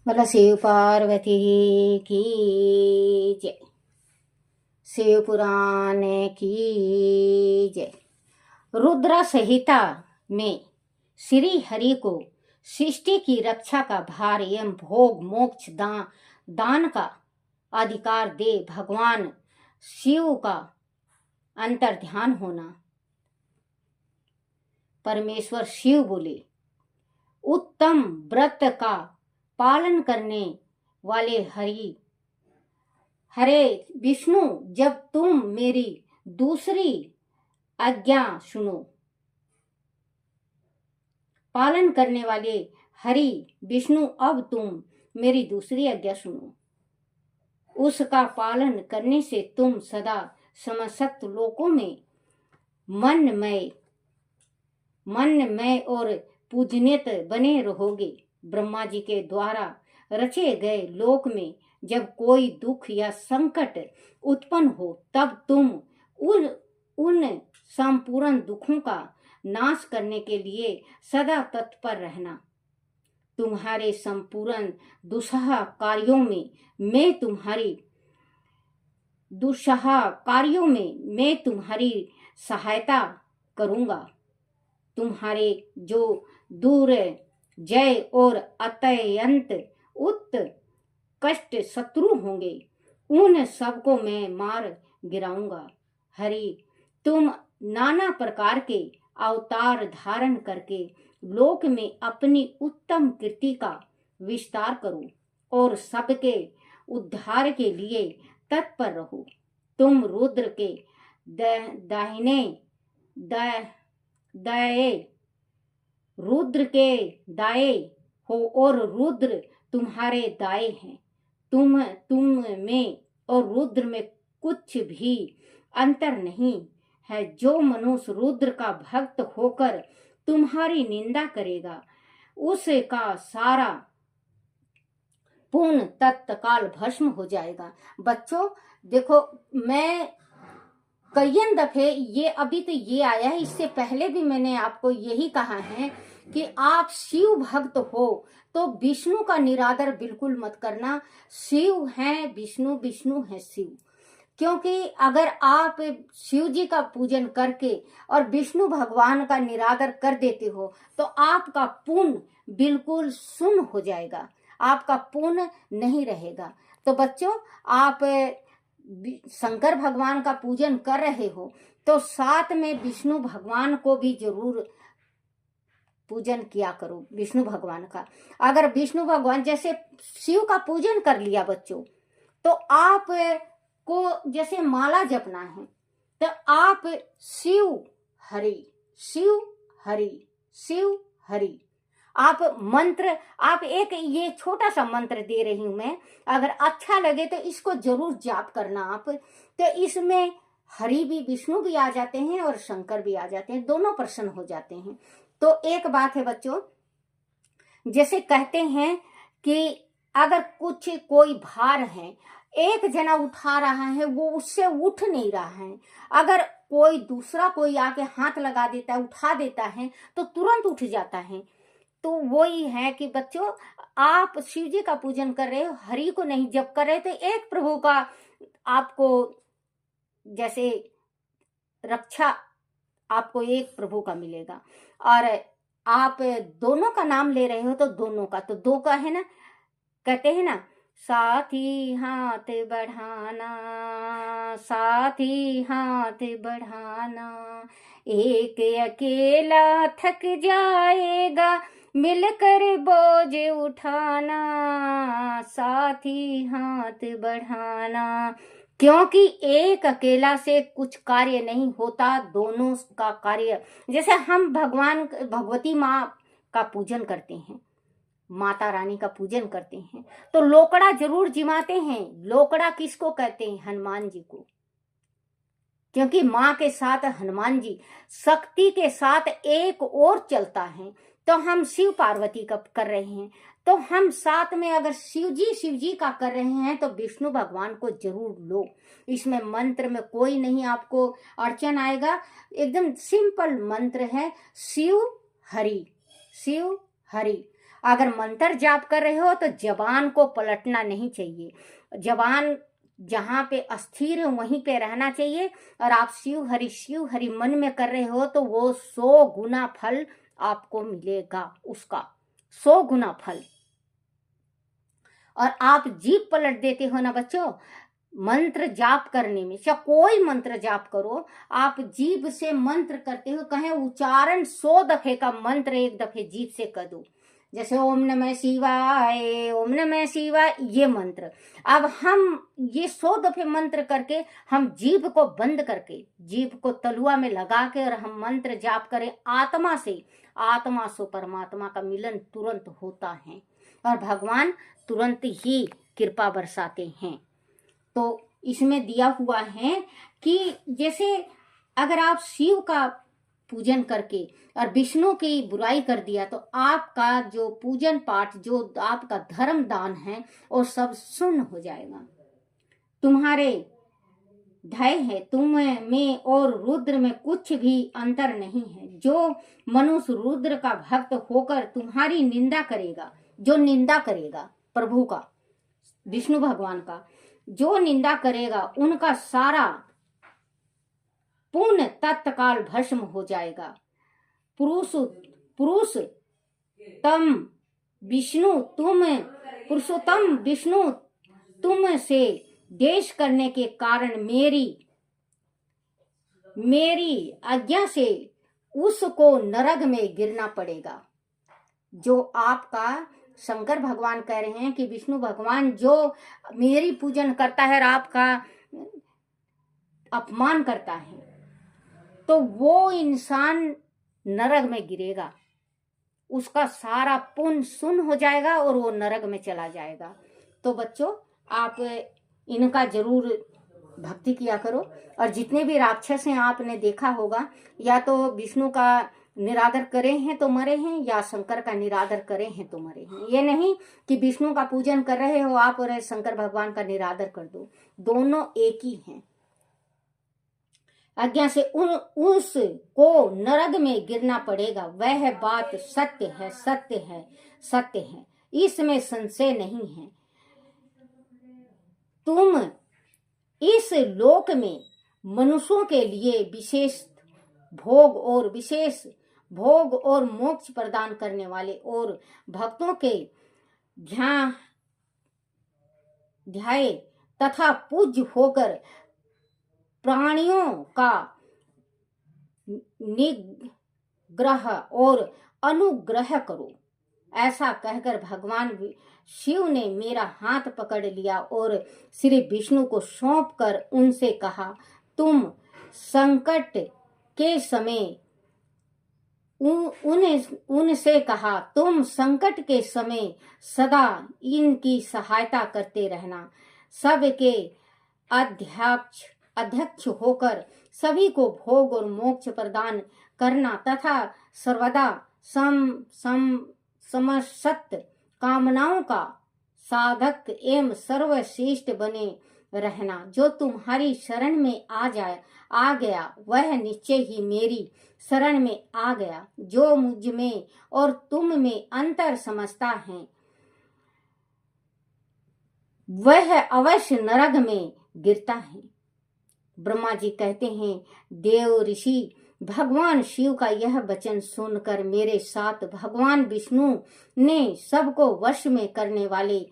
बोला शिव पार्वती की जय। शिव पुराण की जय। रुद्र संहिता में श्री हरि को सृष्टि की रक्षा का भार एवं भोग मोक्ष दान का अधिकार दे भगवान शिव का अंतर ध्यान होना। परमेश्वर शिव बोले, उत्तम व्रत का पालन करने वाले हरे विष्णु, जब तुम मेरी दूसरी आज्ञा सुनो। पालन करने वाले हरि विष्णु, अब तुम मेरी दूसरी आज्ञा सुनो। उसका पालन करने से तुम सदा समस्त लोकों में मनमय और पूजनीय बने रहोगे। ब्रह्मा जी के द्वारा रचे गए लोक में जब कोई दुख या संकट उत्पन्न हो, तब तुम उन संपूर्ण दुखों का नाश करने के लिए सदा तत्पर रहना। तुम्हारे संपूर्ण दुस्सह कार्यों में मैं तुम्हारी सहायता करूंगा। तुम्हारे जो दूर जय और अत्यंत कष्ट शत्रु होंगे, उन सबको मैं मार गिराऊंगा। हरि, तुम नाना प्रकार के अवतार धारण करके लोक में अपनी उत्तम कीर्ति का विस्तार करो और सबके उद्धार के लिए तत्पर रहो। तुम रुद्र के दाए हो और रुद्र तुम्हारे दाए हैं। तुम में और रुद्र में कुछ भी अंतर नहीं है। जो मनुष्य रुद्र का भक्त होकर तुम्हारी निंदा करेगा, उसका सारा पुण्य तत्काल भस्म हो जाएगा। बच्चों देखो, मैं कई दफे ये अभी तो ये आया है, इससे पहले भी मैंने आपको यही कहा है कि आप शिव भक्त हो तो विष्णु का निरादर बिल्कुल मत करना। शिव है विष्णु, विष्णु है शिव। क्योंकि अगर आप शिव जी का पूजन करके और विष्णु भगवान का निरादर कर देते हो तो आपका पुण्य बिल्कुल शून्य हो जाएगा, आपका पुण्य नहीं रहेगा। तो बच्चों, आप शंकर भगवान का पूजन कर रहे हो तो साथ में विष्णु भगवान को भी जरूर पूजन किया करो। विष्णु भगवान का, अगर विष्णु भगवान जैसे शिव का पूजन कर लिया बच्चों, तो आप को जैसे माला जपना है तो आप शिव हरि शिव हरि शिव हरि, आप मंत्र, आप एक ये छोटा सा मंत्र दे रही हूं मैं, अगर अच्छा लगे तो इसको जरूर जाप करना आप। तो इसमें हरि भी, विष्णु भी आ जाते हैं और शंकर भी आ जाते हैं, दोनों प्रसन्न हो जाते हैं। तो एक बात है बच्चों, जैसे कहते हैं कि अगर कुछ कोई भार है, एक जना उठा रहा है, वो उससे उठ नहीं रहा है, अगर कोई दूसरा कोई आके हाथ लगा देता है, उठा देता है तो तुरंत उठ जाता है। तो वही है कि बच्चों, आप शिव जी का पूजन कर रहे हो, हरि को नहीं जप कर रहे, तो एक प्रभु का आपको जैसे रक्षा आपको एक प्रभु का मिलेगा। और आप दोनों का नाम ले रहे हो तो दोनों का, तो दो का है ना, कहते हैं ना, साथी हाथ बढ़ाना, साथी हाथ बढ़ाना, एक अकेला थक जाएगा मिलकर बोझ उठाना, साथी हाथ बढ़ाना। क्योंकि एक अकेला से कुछ कार्य नहीं होता, दोनों का कार्य। जैसे हम भगवती माँ का पूजन करते हैं, माता रानी का पूजन करते हैं, तो लोकड़ा जरूर जिमाते हैं। लोकड़ा किसको कहते हैं? हनुमान जी को। क्योंकि माँ के साथ हनुमान जी, शक्ति के साथ एक और चलता है। तो हम शिव पार्वती का कर रहे हैं, तो हम साथ में अगर शिव जी का कर रहे हैं तो विष्णु भगवान को जरूर लो। इसमें मंत्र में कोई नहीं आपको अड़चन आएगा, एकदम सिंपल मंत्र है, शिव हरि शिव हरि। अगर मंत्र जाप कर रहे हो तो जबान को पलटना नहीं चाहिए, जबान जहाँ पे अस्थिर है वहीं पे रहना चाहिए। और आप शिव हरि मन में कर रहे हो तो वो 100 गुना फल आपको मिलेगा, उसका 100 गुना फल। और आप जीभ पलट देते हो ना बच्चों, मंत्र जाप करने में, चाहे कोई मंत्र जाप करो, आप जीभ से मंत्र करते हो, कहें उच्चारण 100 दफे का मंत्र एक दफे जीभ से कर दो, जैसे ओम नमः शिवाय, ओम नमः शिवाय, ये मंत्र। अब हम ये 100 दफे मंत्र करके हम जीभ को बंद करके, जीभ को तलुआ में लगा के, और हम मंत्र जाप करें आत्मा से, आत्मा से परमात्मा का मिलन तुरंत होता है और भगवान तुरंत ही कृपा बरसाते हैं। तो इसमें दिया हुआ है कि जैसे अगर आप शिव का पूजन करके और विष्णु की बुराई कर दिया तो आपका जो पूजन पाठ, जो आपका धर्म दान है, वो सब शून्य हो जाएगा। तुम्हारे भय है, तुम में और रुद्र में कुछ भी अंतर नहीं है। जो मनुष्य रुद्र का भक्त होकर तुम्हारी निंदा करेगा, जो निंदा करेगा प्रभु का, विष्णु भगवान का जो निंदा करेगा, उनका सारा पुण्य तत्काल भस्म हो जाएगा। पुरुषोत्तम विष्णु तुम से देश करने के कारण मेरी आज्ञा से उसको नरक में गिरना पड़ेगा। जो आपका शंकर भगवान कह रहे हैं कि विष्णु भगवान जो मेरी पूजन करता है और आपका अपमान करता है, तो वो इंसान नरक में गिरेगा, उसका सारा पुण्य शून्य हो जाएगा और वो नरक में चला जाएगा। तो बच्चों, आप इनका जरूर भक्ति किया करो। और जितने भी राक्षस हैं आपने देखा होगा, या तो विष्णु का निरादर करे हैं तो मरे हैं, या शंकर का निरादर करे हैं तो मरे हैं। ये नहीं कि विष्णु का पूजन कर रहे हो आप और शंकर भगवान का निरादर कर दो, दोनों एक ही हैं। आज्ञा से उसको नरक में गिरना पड़ेगा, वह बात सत्य है, सत्य है, सत्य है, इसमें संशय नहीं है। तुम इस लोक में मनुष्यों के लिए विशेष भोग और मोक्ष प्रदान करने वाले और भक्तों के ध्याय तथा पूज्य होकर प्राणियों का निग्रह और अनुग्रह करो। ऐसा कहकर भगवान शिव ने मेरा हाथ पकड़ लिया और श्री विष्णु को सौंपकर उनसे कहा, तुम संकट के समय उनसे कहा, तुम संकट के समय सदा इनकी सहायता करते रहना। सबके अध्यक्ष होकर सभी को भोग और मोक्ष प्रदान करना तथा सर्वदा समस्त कामनाओं का साधक एवं सर्वश्रेष्ठ बने रहना। जो तुम्हारी शरण में आ गया वह निश्चय ही मेरी शरण में आ गया। जो मुझ में और तुम में अंतर समझता है वह अवश्य नरक में गिरता है। ब्रह्मा जी कहते हैं, देव ऋषि भगवान शिव का यह वचन सुनकर मेरे साथ भगवान विष्णु ने सबको वश में करने वाले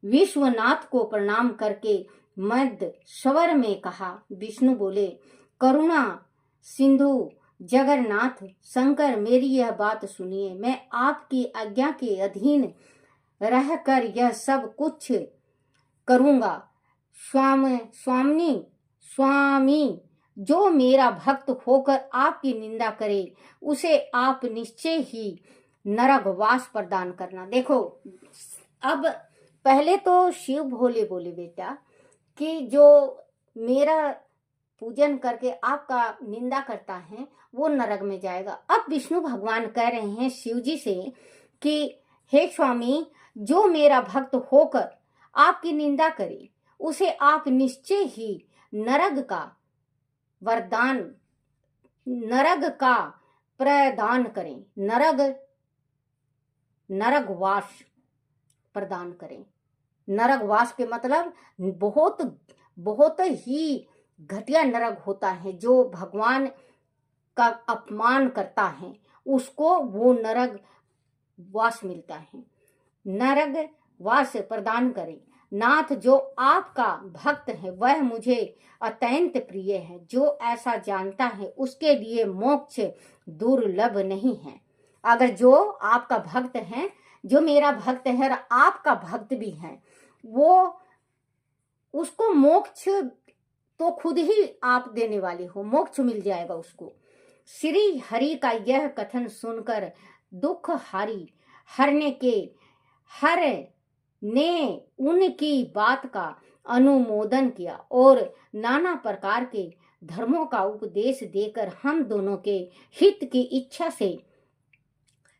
विश्वनाथ को प्रणाम करके मध्य स्वर में कहा। विष्णु बोले, करुणा सिंधु जगन्नाथ शंकर, मेरी यह बात सुनिए। मैं आपकी आज्ञा के अधीन रहकर यह सब कुछ करूंगा। स्वामी, जो मेरा भक्त होकर आपकी निंदा करे उसे आप निश्चय ही नरकवास प्रदान करना। देखो, अब पहले तो शिव भोले बोले बेटा कि जो मेरा पूजन करके आपका निंदा करता है वो नरक में जाएगा। अब विष्णु भगवान कह रहे हैं शिव जी से कि हे स्वामी, जो मेरा भक्त होकर आपकी निंदा करे उसे आप निश्चय ही नरक का प्रदान करें। नरकवास प्रदान करें। नरकवास के मतलब बहुत बहुत ही घटिया नरक होता है, जो भगवान का अपमान करता है उसको वो नरक वास मिलता है। नरक वास प्रदान करें। नाथ, जो आपका भक्त है वह मुझे अत्यंत प्रिय है। जो ऐसा जानता है उसके लिए मोक्ष दुर्लभ नहीं है। अगर जो आपका भक्त है, जो मेरा भक्त है और आपका भक्त भी है, वो उसको मोक्ष तो खुद ही आप देने वाले हो, मोक्ष मिल जाएगा उसको। श्री हरि का यह कथन सुनकर दुख हरने के हर ने उनकी बात का अनुमोदन किया और नाना प्रकार के धर्मों का उपदेश देकर हम दोनों के हित की इच्छा से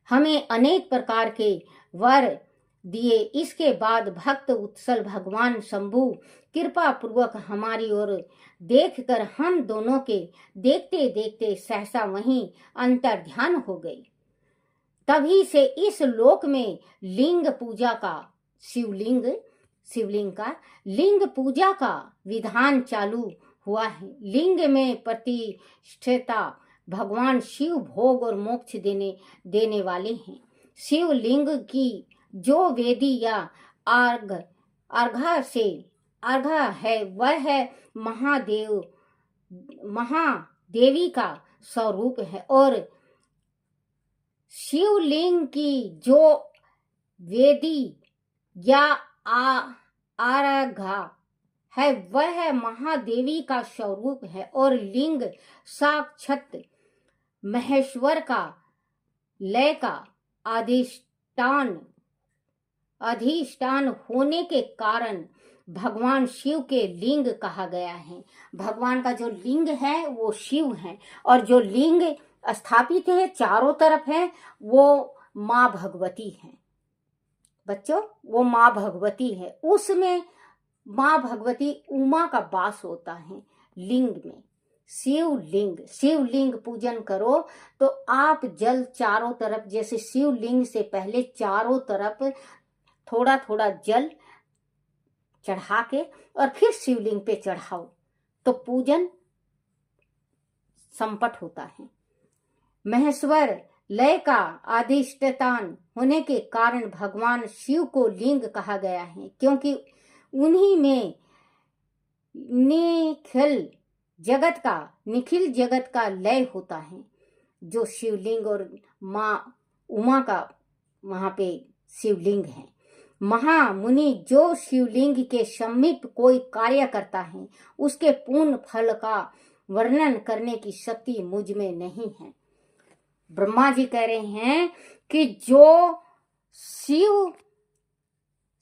हमें अनेक प्रकार के वर दिए। इसके बाद भक्त उत्सल भगवान शंभु कृपा पूर्वक हमारी ओर देखकर हम दोनों के देखते देखते सहसा वहीं अंतर्ध्यान हो गई। तभी से इस लोक में लिंग पूजा का शिवलिंग का लिंग पूजा का विधान चालू हुआ है। लिंग में प्रतिष्ठिता भगवान शिव भोग और मोक्ष देने वाले हैं। शिवलिंग की जो वेदी या अर्घा है वह है महादेवी का स्वरूप है, और शिवलिंग की जो वेदी या अर्घा है वह महादेवी का स्वरूप है, और लिंग साक्षात महेश्वर का लय का अधिष्ठान होने के कारण भगवान शिव के लिंग कहा गया है। भगवान का जो लिंग है वो शिव है, और जो लिंग स्थापित है चारों तरफ है वो माँ भगवती है। बच्चों, वो माँ भगवती है, उसमें माँ भगवती उमा का वास होता है लिंग में। शिवलिंग पूजन करो तो आप जल चारों तरफ, जैसे शिवलिंग से पहले चारों तरफ थोड़ा थोड़ा जल चढ़ा के और फिर शिवलिंग पे चढ़ाओ तो पूजन संपट होता है। महेश्वर लय का अधिष्ठान होने के कारण भगवान शिव को लिंग कहा गया है, क्योंकि उन्हीं में निखिल जगत का लय होता है। जो शिवलिंग और माँ उमा का वहां पे शिवलिंग है। महामुनि, जो शिवलिंग के समीप कोई कार्य करता है उसके पूर्ण फल का वर्णन करने की शक्ति मुझ में नहीं है। ब्रह्मा जी कह रहे हैं कि जो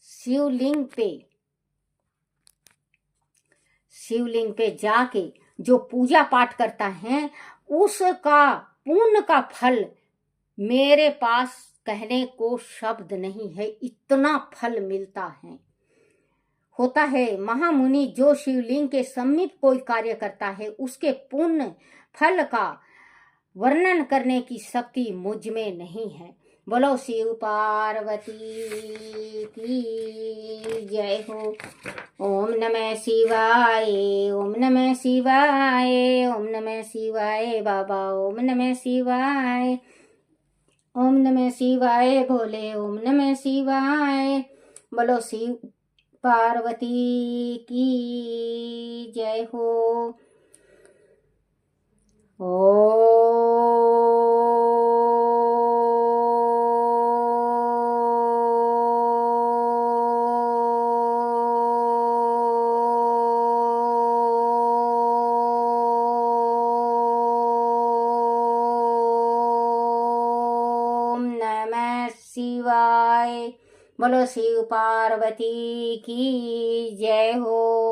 शिवलिंग पे जाके जो पूजा पाठ करता है उसका पुण्य का फल मेरे पास कहने को शब्द नहीं है, इतना फल मिलता है, होता है। महामुनि, जो शिवलिंग के समीप कोई कार्य करता है उसके पुण्य फल का वर्णन करने की शक्ति मुझ में नहीं है। बोलो शिव पार्वती की जय हो। ओम नमः शिवाय, ओम नमः शिवाय, ओम नमः शिवाय बाबा, ओम नमः शिवाय, ओम नमः शिवाय भोले, ओम नमः शिवाय। बोलो शिव पार्वती की जय हो। बोलो शिव पार्वती की जय हो।